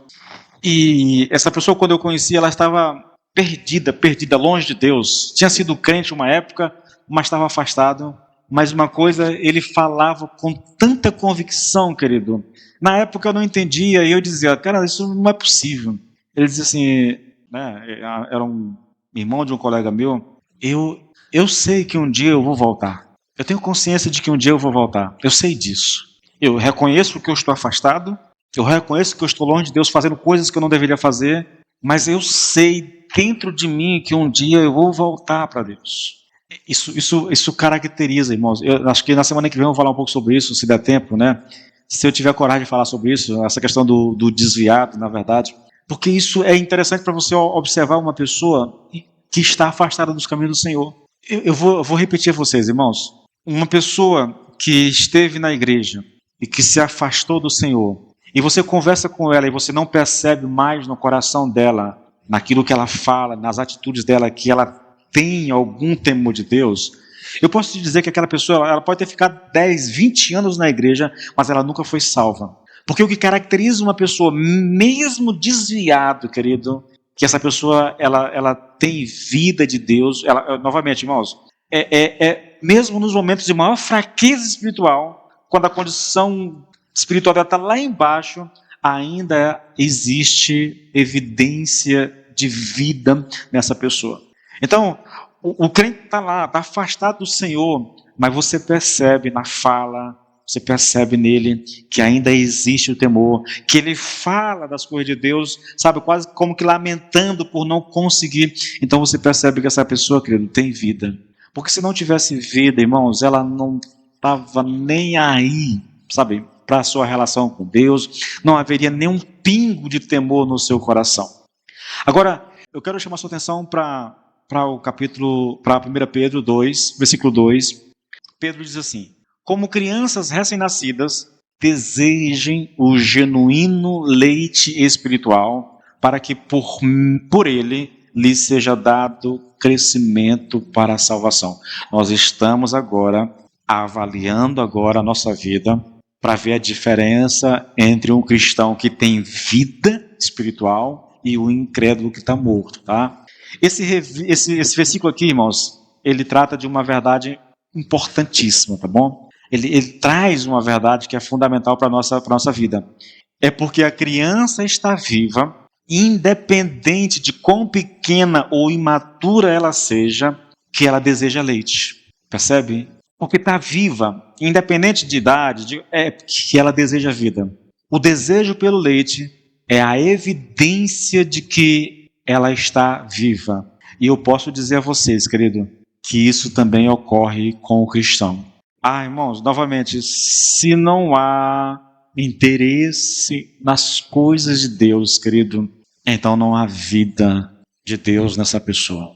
e essa pessoa, quando eu conheci, ela estava perdida, longe de Deus. Tinha sido crente uma época, mas estava afastado. Mas uma coisa, ele falava com tanta convicção, querido. Na época eu não entendia e eu dizia, cara, isso não é possível. Ele dizia assim, né, era um irmão de um colega meu, eu sei que um dia eu vou voltar. Eu tenho consciência de que um dia eu vou voltar. Eu sei disso. Eu reconheço que eu estou afastado, eu reconheço que eu estou longe de Deus fazendo coisas que eu não deveria fazer, mas eu sei dentro de mim que um dia eu vou voltar para Deus. Isso caracteriza, irmãos. Eu acho que na semana que vem eu vou falar um pouco sobre isso, se der tempo, né? Se eu tiver coragem de falar sobre isso, essa questão do desviado, na verdade. Porque isso é interessante para você observar uma pessoa que está afastada dos caminhos do Senhor. Eu vou repetir a vocês, irmãos. Uma pessoa que esteve na igreja e que se afastou do Senhor, e você conversa com ela e você não percebe mais no coração dela, naquilo que ela fala, nas atitudes dela, que ela tem algum temor de Deus, eu posso te dizer que aquela pessoa, ela pode ter ficado 10, 20 anos na igreja, mas ela nunca foi salva. Porque o que caracteriza uma pessoa, mesmo desviado, querido, que essa pessoa, ela tem vida de Deus, novamente, irmãos, mesmo nos momentos de maior fraqueza espiritual, quando a condição espiritual dela está lá embaixo, ainda existe evidência de vida nessa pessoa. Então, o crente está lá, está afastado do Senhor, mas você percebe na fala, você percebe nele que ainda existe o temor, que ele fala das coisas de Deus, sabe, quase como que lamentando por não conseguir. Então você percebe que essa pessoa, querido, tem vida. Porque se não tivesse vida, irmãos, ela não estava nem aí, sabe, para a sua relação com Deus, não haveria nenhum pingo de temor no seu coração. Agora, eu quero chamar a sua atenção para o capítulo, para 1 Pedro 2, versículo 2. Pedro diz assim: como crianças recém-nascidas, desejem o genuíno leite espiritual, para que por ele lhes seja dado crescimento para a salvação. Nós estamos agora avaliando a nossa vida para ver a diferença entre um cristão que tem vida espiritual e o incrédulo que está morto, tá? Esse versículo aqui, irmãos, ele trata de uma verdade importantíssima, tá bom? Ele traz uma verdade que é fundamental para a nossa vida. É porque a criança está viva, independente de quão pequena ou imatura ela seja, que ela deseja leite. Percebe? Porque está viva, independente de idade, é que ela deseja vida. O desejo pelo leite é a evidência de que ela está viva. E eu posso dizer a vocês, querido, que isso também ocorre com o cristão. Irmãos, novamente, se não há interesse nas coisas de Deus, querido, então não há vida de Deus nessa pessoa.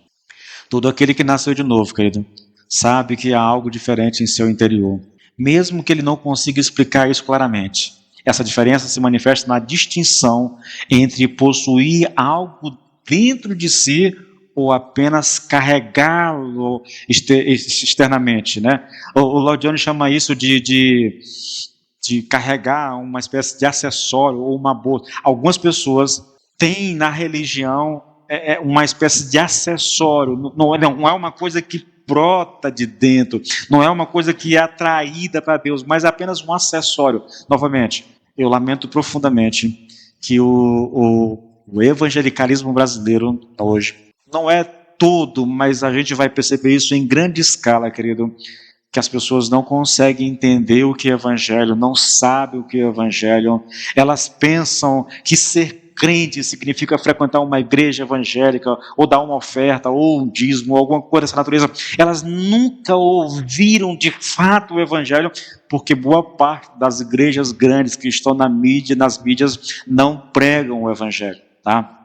Todo aquele que nasceu de novo, querido, sabe que há algo diferente em seu interior, mesmo que ele não consiga explicar isso claramente. Essa diferença se manifesta na distinção entre possuir algo dentro de si ou apenas carregá-lo externamente, né? O Laudiano chama isso de carregar uma espécie de acessório ou uma bolsa. Algumas pessoas têm na religião uma espécie de acessório, não é uma coisa que brota de dentro, não é uma coisa que é atraída para Deus, mas é apenas um acessório. Novamente, eu lamento profundamente que o evangelicalismo brasileiro hoje não é todo, mas a gente vai perceber isso em grande escala, querido, que as pessoas não conseguem entender o que é evangelho, não sabem o que é evangelho, elas pensam que ser crente significa frequentar uma igreja evangélica, ou dar uma oferta, ou um dízimo, ou alguma coisa dessa natureza. Elas nunca ouviram de fato o evangelho, porque boa parte das igrejas grandes que estão na mídia, nas mídias, não pregam o evangelho, tá?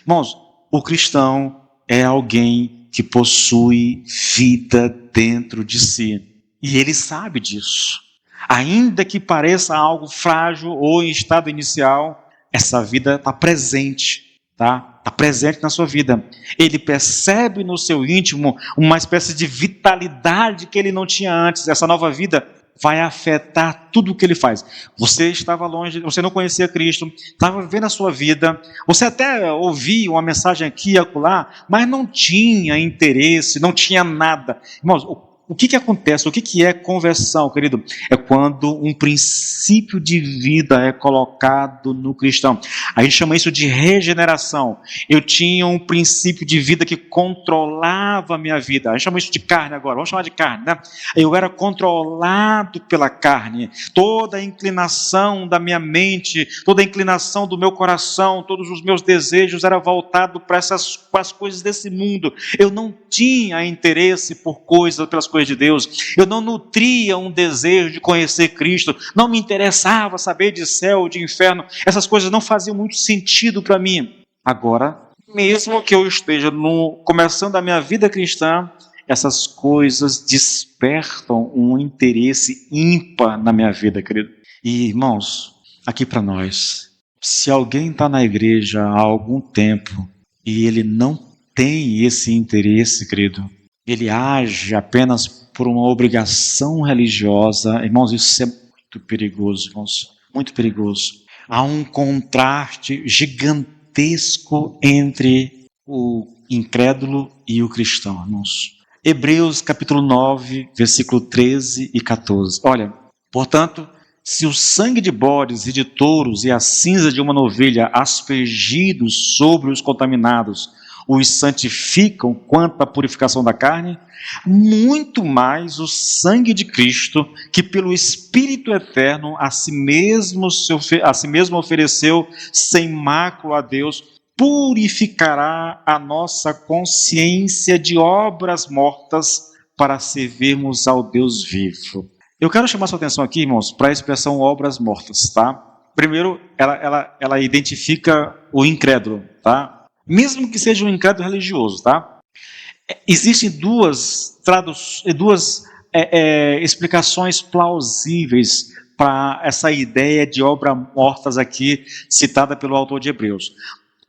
Irmãos, o cristão é alguém que possui vida dentro de si, e ele sabe disso. Ainda que pareça algo frágil ou em estado inicial, essa vida está presente, tá? Está presente na sua vida. Ele percebe no seu íntimo uma espécie de vitalidade que ele não tinha antes. Essa nova vida vai afetar tudo o que ele faz. Você estava longe, você não conhecia Cristo, estava vivendo a sua vida, você até ouvia uma mensagem aqui e acolá, mas não tinha interesse, não tinha nada. Irmãos, o que acontece? O que é conversão, querido? É quando um princípio de vida é colocado no cristão. A gente chama isso de regeneração. Eu tinha um princípio de vida que controlava a minha vida. A gente chama isso de carne agora, vamos chamar de carne, né? Eu era controlado pela carne. Toda a inclinação da minha mente, toda a inclinação do meu coração, todos os meus desejos era voltado para as coisas desse mundo. Eu não tinha interesse pelas coisas de Deus, eu não nutria um desejo de conhecer Cristo, não me interessava saber de céu, de inferno, essas coisas não faziam muito sentido para mim. Agora, mesmo que eu esteja começando a minha vida cristã, essas coisas despertam um interesse ímpar na minha vida, querido. E, irmãos, aqui para nós, se alguém está na igreja há algum tempo e ele não tem esse interesse, querido, ele age apenas por uma obrigação religiosa, irmãos, isso é muito perigoso, irmãos, muito perigoso. Há um contraste gigantesco entre o incrédulo e o cristão, irmãos. Hebreus capítulo 9, versículo 13 e 14. Olha, portanto, se o sangue de bodes e de touros e a cinza de uma novilha aspergidos sobre os contaminados os santificam quanto à purificação da carne, muito mais o sangue de Cristo, que pelo Espírito Eterno a si mesmo ofereceu sem mácula a Deus, purificará a nossa consciência de obras mortas para servirmos ao Deus vivo. Eu quero chamar sua atenção aqui, irmãos, para a expressão obras mortas, tá? Primeiro, ela identifica o incrédulo, tá? Mesmo que seja um incrédulo religioso, tá? Existem duas explicações plausíveis para essa ideia de obras mortas aqui, citada pelo autor de Hebreus.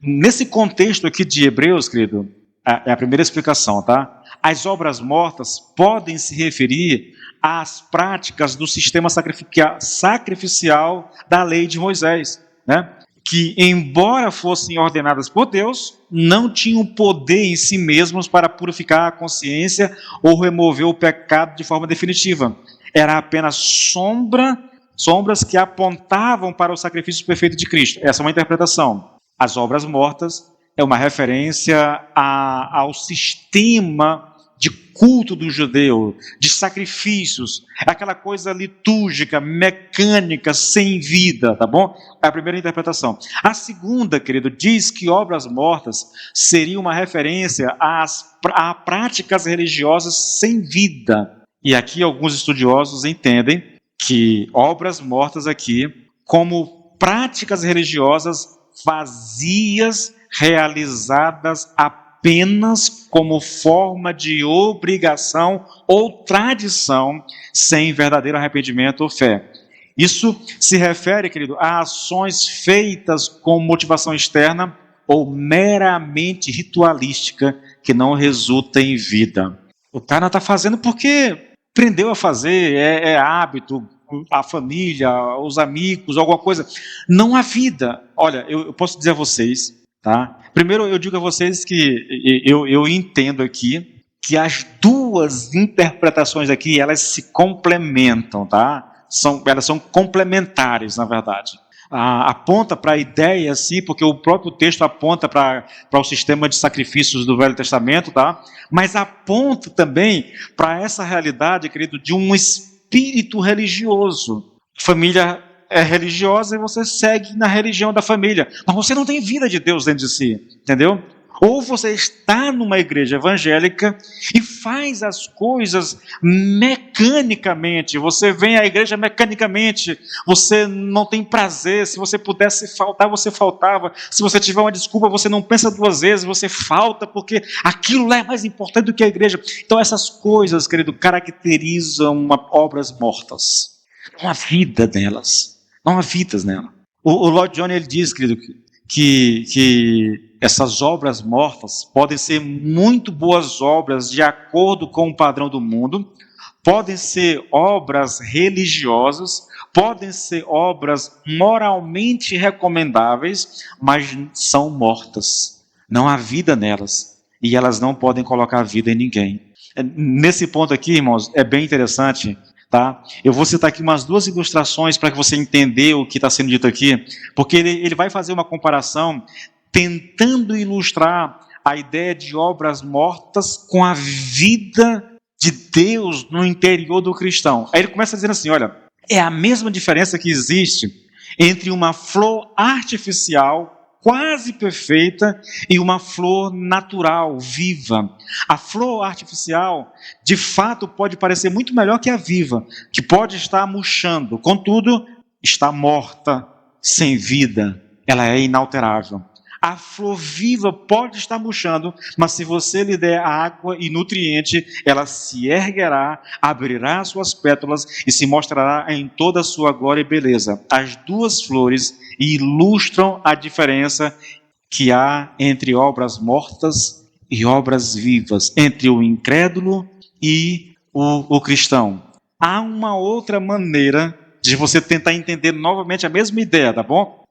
Nesse contexto aqui de Hebreus, querido, é a primeira explicação, tá? As obras mortas podem se referir às práticas do sistema sacrificial da lei de Moisés, né? Que, embora fossem ordenadas por Deus, não tinham poder em si mesmos para purificar a consciência ou remover o pecado de forma definitiva. Era apenas sombras que apontavam para o sacrifício perfeito de Cristo. Essa é uma interpretação. As obras mortas é uma referência ao sistema de culto do judeu, de sacrifícios, aquela coisa litúrgica, mecânica, sem vida, tá bom? É a primeira interpretação. A segunda, querido, diz que obras mortas seria uma referência a práticas religiosas sem vida. E aqui alguns estudiosos entendem que obras mortas aqui como práticas religiosas vazias, realizadas apenas como forma de obrigação ou tradição, sem verdadeiro arrependimento ou fé. Isso se refere, querido, a ações feitas com motivação externa ou meramente ritualística, que não resulta em vida. O cara está fazendo porque aprendeu a fazer, é hábito, a família, os amigos, alguma coisa. Não há vida. Olha, eu posso dizer a vocês, tá? Primeiro eu digo a vocês que eu entendo aqui que as duas interpretações aqui, elas se complementam, tá? Elas são complementares, na verdade. Aponta para a ideia, assim, porque o próprio texto aponta para o sistema de sacrifícios do Velho Testamento, tá? Mas aponta também para essa realidade, querido, de um espírito religioso. Família é religiosa e você segue na religião da família, mas você não tem vida de Deus dentro de si, entendeu? Ou você está numa igreja evangélica e faz as coisas mecanicamente, você vem à igreja mecanicamente, você não tem prazer, se você pudesse faltar, você faltava, se você tiver uma desculpa, você não pensa duas vezes, você falta, porque aquilo lá é mais importante do que a igreja. Então essas coisas, querido, caracterizam obras mortas. Não há vida nelas, não há vidas nelas. O Lloyd Jones, ele diz, querido, que essas obras mortas podem ser muito boas obras de acordo com o padrão do mundo, podem ser obras religiosas, podem ser obras moralmente recomendáveis, mas são mortas. Não há vida nelas e elas não podem colocar vida em ninguém. Nesse ponto aqui, irmãos, é bem interessante, tá? Eu vou citar aqui umas duas ilustrações para que você entenda o que está sendo dito aqui, porque ele vai fazer uma comparação tentando ilustrar a ideia de obras mortas com a vida de Deus no interior do cristão. Aí ele começa dizendo assim, olha, é a mesma diferença que existe entre uma flor artificial quase perfeita e uma flor natural, viva. A flor artificial, de fato, pode parecer muito melhor que a viva, que pode estar murchando, contudo, está morta, sem vida, ela é inalterável. A flor viva pode estar murchando, mas se você lhe der água e nutriente, ela se erguerá, abrirá suas pétalas e se mostrará em toda a sua glória e beleza. As duas flores ilustram a diferença que há entre obras mortas e obras vivas, entre o incrédulo e o cristão. Há uma outra maneira de você tentar entender novamente a mesma ideia, tá bom?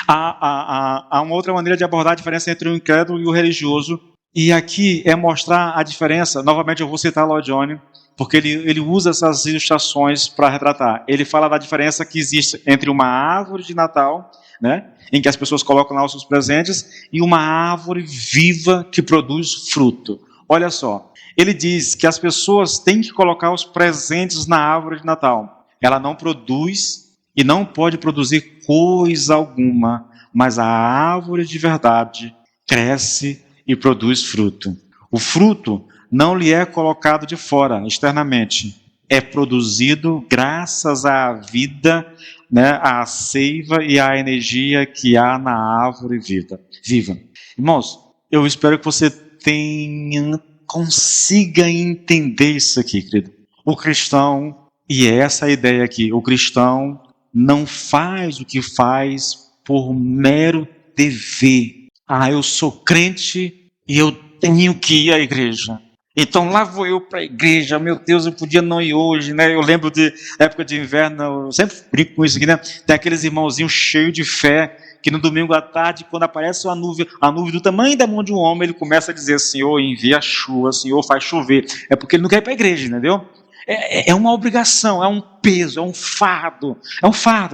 Há uma outra maneira de abordar a diferença entre o incrédulo e o religioso, e aqui é mostrar a diferença. Novamente eu vou citar Lloyd Jones, porque ele usa essas ilustrações para retratar. Ele fala da diferença que existe entre uma árvore de Natal, né, em que as pessoas colocam lá os seus presentes, e uma árvore viva que produz fruto. Olha só, ele diz que as pessoas têm que colocar os presentes na árvore de Natal. Ela não produz e não pode produzir coisa alguma, mas a árvore de verdade cresce e produz fruto. O fruto não lhe é colocado de fora, externamente. É produzido graças à vida, né, à seiva e à energia que há na árvore viva. Irmãos, eu espero que você consiga entender isso aqui, querido. O cristão, e é essa a ideia aqui, o cristão não faz o que faz por mero dever. Eu sou crente e eu tenho que ir à igreja. Então lá vou eu para a igreja, meu Deus, eu podia não ir hoje, né? Eu lembro de época de inverno, eu sempre brinco com isso aqui, né? Tem aqueles irmãozinhos cheios de fé, que no domingo à tarde, quando aparece a nuvem do tamanho da mão de um homem, ele começa a dizer, Senhor, envia a chuva, Senhor, faz chover. É porque ele não quer ir para a igreja, entendeu? É uma obrigação, é um peso, é um fardo,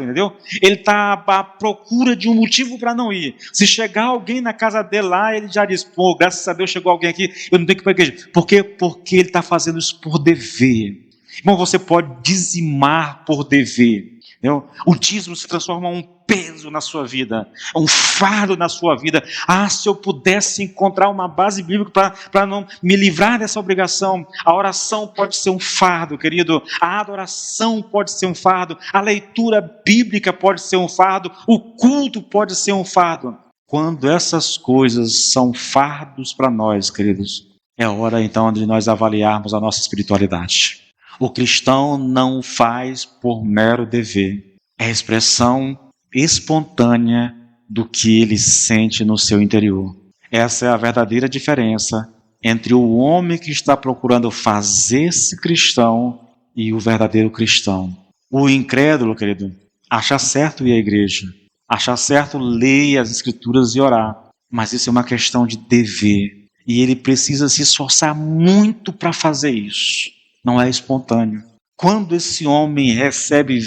entendeu? Ele está à procura de um motivo para não ir. Se chegar alguém na casa dele lá, ele já diz, pô, graças a Deus chegou alguém aqui, eu não tenho que ir para a igreja. Por quê? Porque ele está fazendo isso por dever. Irmão, você pode dizimar por dever. Entendeu? O dízimo se transforma em um peso na sua vida, um fardo na sua vida. Se eu pudesse encontrar uma base bíblica para não me livrar dessa obrigação. A oração pode ser um fardo, querido. A adoração pode ser um fardo. A leitura bíblica pode ser um fardo. O culto pode ser um fardo. Quando essas coisas são fardos para nós, queridos, é hora então de nós avaliarmos a nossa espiritualidade. O cristão não faz por mero dever. É a expressão espontânea do que ele sente no seu interior. Essa é a verdadeira diferença entre o homem que está procurando fazer-se cristão e o verdadeiro cristão. O incrédulo, querido, acha certo ir à igreja, acha certo ler as escrituras e orar, mas isso é uma questão de dever. E ele precisa se esforçar muito para fazer isso. Não é espontâneo. Quando esse homem recebe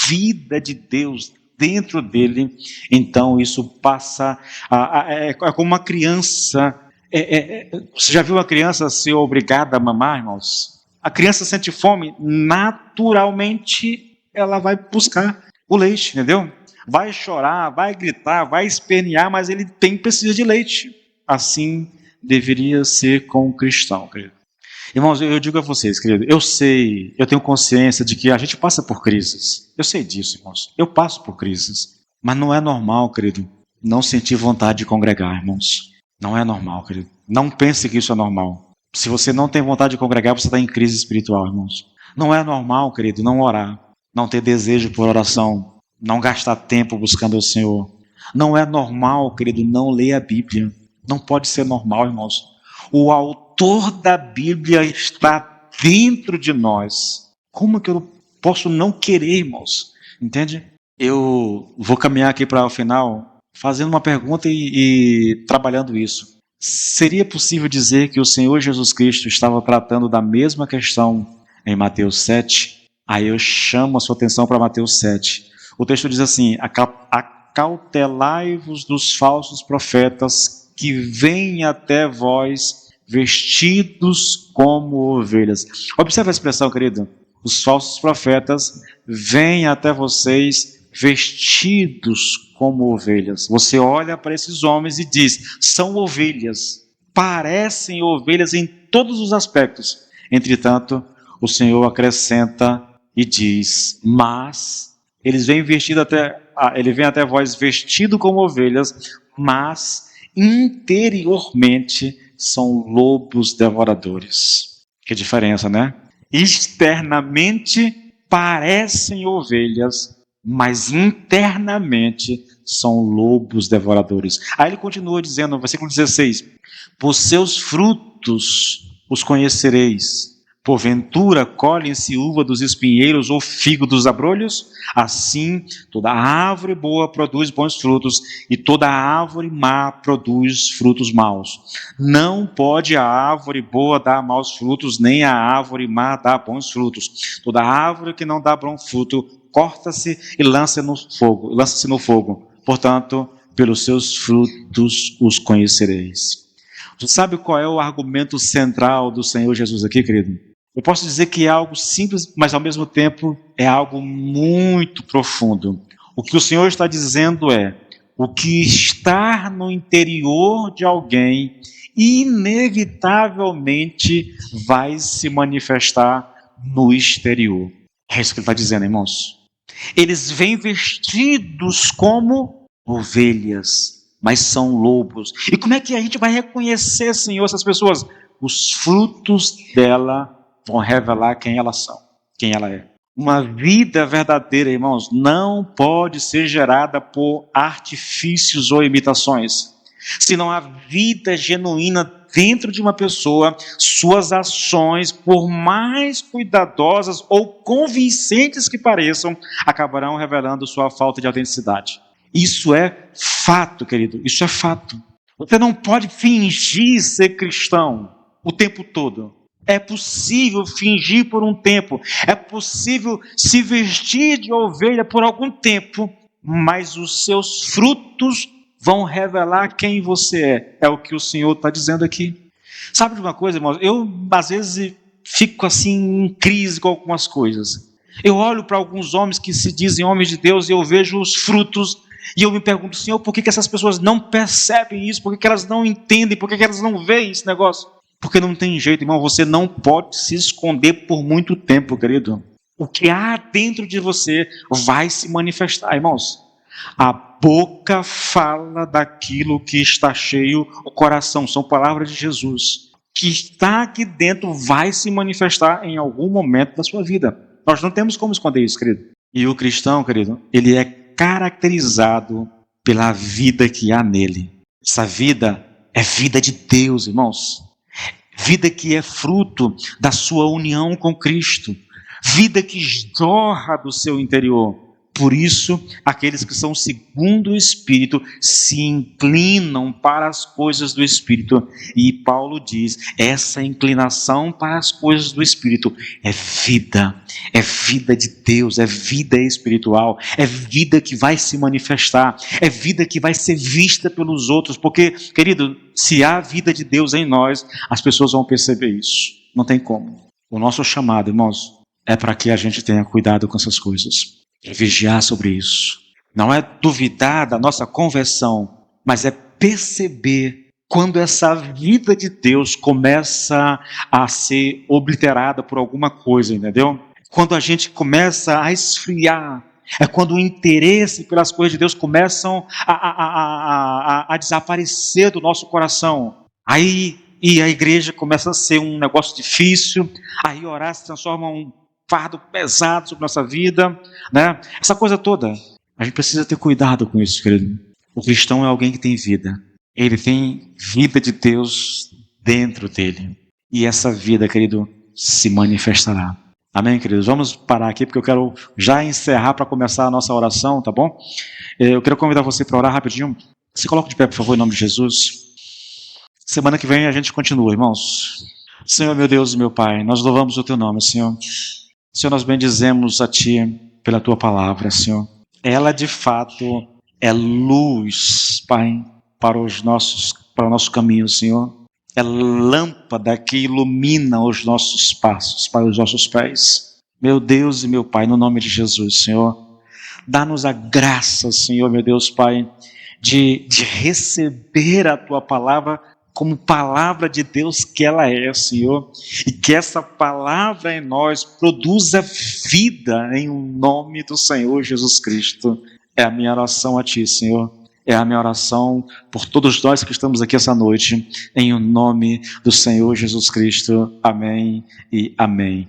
vida de Deus dentro dele, então isso passa é como uma criança. Você já viu uma criança ser obrigada a mamar, irmãos? A criança sente fome, naturalmente ela vai buscar o leite, entendeu? Vai chorar, vai gritar, vai espernear, mas ele precisa de leite. Assim deveria ser com o cristão, querido. Irmãos, eu digo a vocês, querido, eu tenho consciência de que a gente passa por crises. Eu sei disso, irmãos. Eu passo por crises. Mas não é normal, querido, não sentir vontade de congregar, irmãos. Não é normal, querido. Não pense que isso é normal. Se você não tem vontade de congregar, você está em crise espiritual, irmãos. Não é normal, querido, não orar, não ter desejo por oração, não gastar tempo buscando o Senhor. Não é normal, querido, não ler a Bíblia. Não pode ser normal, irmãos. O autor da Bíblia está dentro de nós. Como que eu posso não querer, irmãos? Entende? Eu vou caminhar aqui para o final fazendo uma pergunta e trabalhando isso. Seria possível dizer que o Senhor Jesus Cristo estava tratando da mesma questão em Mateus 7? Aí eu chamo a sua atenção para Mateus 7. O texto diz assim: acautelai-vos dos falsos profetas que vêm até vós vestidos como ovelhas. Observe a expressão, querido. Os falsos profetas vêm até vocês vestidos como ovelhas. Você olha para esses homens e diz, são ovelhas. Parecem ovelhas em todos os aspectos. Entretanto, o Senhor acrescenta e diz, mas eles vêm ele vem até vós vestido como ovelhas, mas interiormente são lobos devoradores. Que diferença, né? Externamente parecem ovelhas, mas internamente são lobos devoradores. Aí ele continua dizendo no versículo 16: por seus frutos os conhecereis. Porventura colhem-se uva dos espinheiros ou figo dos abrolhos? Assim, toda árvore boa produz bons frutos, e toda árvore má produz frutos maus. Não pode a árvore boa dar maus frutos, nem a árvore má dar bons frutos. Toda árvore que não dá bom fruto, corta-se e lança-se no fogo. Portanto, pelos seus frutos os conhecereis. Você sabe qual é o argumento central do Senhor Jesus aqui, querido? Eu posso dizer que é algo simples, mas ao mesmo tempo é algo muito profundo. O que o Senhor está dizendo é, o que está no interior de alguém, inevitavelmente vai se manifestar no exterior. É isso que ele está dizendo, irmãos. Eles vêm vestidos como ovelhas, mas são lobos. E como é que a gente vai reconhecer, Senhor, essas pessoas? Os frutos dela vão revelar quem elas são, quem ela é. Uma vida verdadeira, irmãos, não pode ser gerada por artifícios ou imitações. Se não há vida genuína dentro de uma pessoa, suas ações, por mais cuidadosas ou convincentes que pareçam, acabarão revelando sua falta de autenticidade. Isso é fato, querido, isso é fato. Você não pode fingir ser cristão o tempo todo. É possível fingir por um tempo, é possível se vestir de ovelha por algum tempo, mas os seus frutos vão revelar quem você é. É o que o Senhor está dizendo aqui. Sabe de uma coisa, irmãos? Eu, às vezes, fico assim em crise com algumas coisas. Eu olho para alguns homens que se dizem homens de Deus e eu vejo os frutos e eu me pergunto, Senhor, por que essas pessoas não percebem isso? Por que elas não entendem? Por que elas não veem esse negócio? Porque não tem jeito, irmão, você não pode se esconder por muito tempo, querido. O que há dentro de você vai se manifestar, irmãos. A boca fala daquilo que está cheio o coração, são palavras de Jesus. O que está aqui dentro vai se manifestar em algum momento da sua vida. Nós não temos como esconder isso, querido. E o cristão, querido, ele é caracterizado pela vida que há nele. Essa vida é vida de Deus, irmãos. Vida que é fruto da sua união com Cristo. Vida que jorra do seu interior. Por isso, aqueles que são segundo o Espírito se inclinam para as coisas do Espírito. E Paulo diz, essa inclinação para as coisas do Espírito é vida de Deus, é vida espiritual, é vida que vai se manifestar, é vida que vai ser vista pelos outros, porque, querido, se há vida de Deus em nós, as pessoas vão perceber isso, não tem como. O nosso chamado, irmãos, é para que a gente tenha cuidado com essas coisas. É vigiar sobre isso. Não é duvidar da nossa conversão, mas é perceber quando essa vida de Deus começa a ser obliterada por alguma coisa, entendeu? Quando a gente começa a esfriar, é quando o interesse pelas coisas de Deus começam a desaparecer do nosso coração. Aí a igreja começa a ser um negócio difícil, aí orar se transforma em um fardo pesado sobre nossa vida, né? Essa coisa toda. A gente precisa ter cuidado com isso, querido. O cristão é alguém que tem vida. Ele tem vida de Deus dentro dele. E essa vida, querido, se manifestará. Amém, queridos? Vamos parar aqui, porque eu quero já encerrar para começar a nossa oração, tá bom? Eu quero convidar você para orar rapidinho. Se coloca de pé, por favor, em nome de Jesus. Semana que vem a gente continua, irmãos. Senhor, meu Deus e meu Pai, nós louvamos o Teu nome, Senhor. Senhor, nós bendizemos a Ti pela Tua palavra, Senhor. Ela, de fato, é luz, Pai, para o nosso caminho, Senhor. É lâmpada que ilumina os nossos passos, para os nossos pés. Meu Deus e meu Pai, no nome de Jesus, Senhor, dá-nos a graça, Senhor, meu Deus, Pai, de receber a Tua palavra como palavra de Deus que ela é, Senhor, e que essa palavra em nós produza vida em nome do Senhor Jesus Cristo. É a minha oração a Ti, Senhor. É a minha oração por todos nós que estamos aqui essa noite, em nome do Senhor Jesus Cristo. Amém e amém.